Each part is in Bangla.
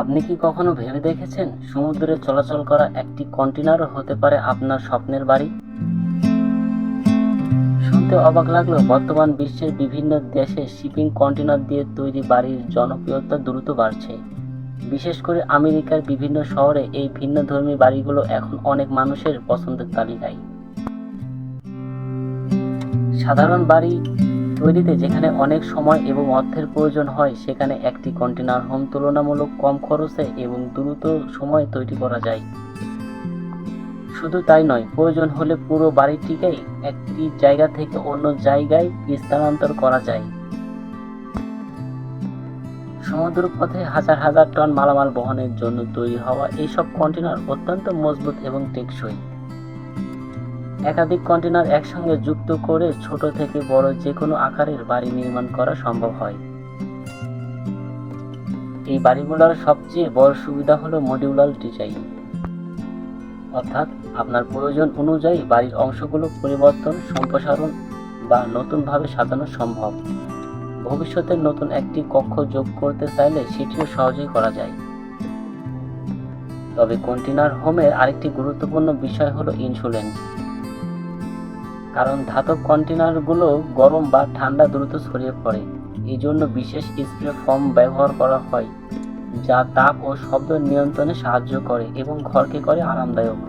আপনি কি কখনো ভেবে দেখেছেন সমুদ্রে চলাচল করা একটি কন্টেনারও হতে পারে আপনার স্বপ্নের বাড়ি? শুনতে অবাক লাগলেও বর্তমান বিশ্বের বিভিন্ন দেশে শিপিং কন্টেনার দিয়ে তৈরি বাড়ির জনপ্রিয়তা দ্রুত বাড়ছে। বিশেষ করে আমেরিকার বিভিন্ন শহরে এই ভিন্নধর্মী বাড়িগুলো এখন অনেক মানুষের পছন্দের তালিকায়। সাধারণ বাড়ি তৈরিতে যেখানে অনেক সময় এবং অর্থের প্রয়োজন হয়, সেখানে একটি কন্টেনার হোম তুলনামূলক কম খরচে এবং দ্রুত সময়ে তৈরি করা যায়। শুধু তাই নয়, প্রয়োজন হলে পুরো বাড়িটিকেই একটি জায়গা থেকে অন্য জায়গায় স্থানান্তর করা যায়। সমুদ্রপথে হাজার হাজার টন মালামাল বহনের জন্য তৈরি হওয়া এইসব কন্টেনার অত্যন্ত মজবুত এবং টেকসই। একাধিক কন্টেনার একসঙ্গে যুক্ত করে ছোট থেকে বড় যে কোনো আকারের বাড়ি নির্মাণ করা সম্ভব হয়। এই বাড়িগুলোর সবচেয়ে বড় সুবিধা হলো মডিউলার ডিজাইন, অর্থাৎ আপনার প্রয়োজন অনুযায়ী বাড়ির অংশগুলো পরিবর্তন, সম্প্রসারণ বা নতুনভাবে সাজানো সম্ভব। ভবিষ্যতে নতুন একটি কক্ষ যোগ করতে চাইলে সেটিও সহজেই করা যায়। তবে কন্টেনার হোমের আরেকটি গুরুত্বপূর্ণ বিষয় হলো ইন্স্যুরেন্স। কারণ ধাতব কন্টেনারগুলো গরম বা ঠান্ডা দ্রুত ছড়িয়ে পড়ে। এই জন্য বিশেষ স্প্রে ফোম ব্যবহার করা হয়, যা তাপ ও শব্দ নিয়ন্ত্রণে সাহায্য করে এবং ঘরকে করে আরামদায়ক।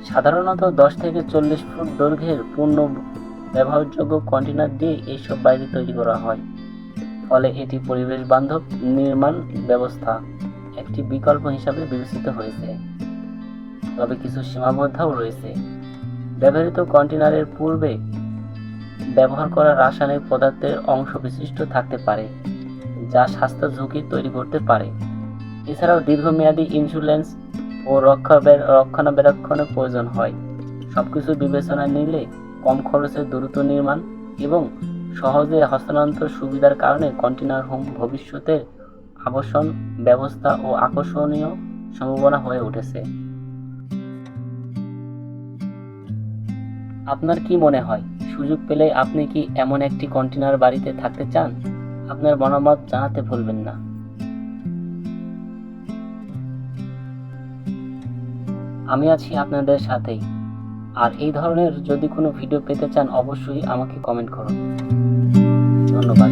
সাধারণত 10 থেকে 40 ফুট দৈর্ঘ্যের পূর্ণ ব্যবহারযোগ্য কন্টেনার দিয়ে এইসব বাড়ি তৈরি করা হয়। ফলে এটি পরিবেশ বান্ধব নির্মাণ ব্যবস্থা একটি বিকল্প হিসাবে বিবেচিত হয়েছে। তবে কিছু সীমাবদ্ধতাও রয়েছে। ব্যবহৃত কন্টেনারের পূর্বে ব্যবহার করা রাসায়নিক পদার্থের অংশ বিশিষ্ট থাকতে পারে, যা স্বাস্থ্য ঝুঁকি তৈরি করতে পারে। এছাড়াও দীর্ঘমেয়াদী ইন্স্যুরেন্স ও রক্ষণাবেক্ষণের প্রয়োজন হয়। সবকিছু বিবেচনায় নিলে কম খরচে দ্রুত নির্মাণ এবং সহজে হস্তান্তর সুবিধার কারণে কন্টেনার হোম ভবিষ্যতের আবাসন ব্যবস্থা ও আকর্ষণীয় সম্ভাবনা হয়ে উঠেছে। আপনার কি মনে হয়, সুযোগ পেলে আপনি কি এমন একটি কন্টেনার বাড়িতে থাকতে চান? আপনার মতামত জানাতে ভুলবেন না। আমি আছি আপনাদের সাথেই। আর এই ধরনের যদি কোনো ভিডিও পেতে চান, অবশ্যই আমাকে কমেন্ট করুন। ধন্যবাদ।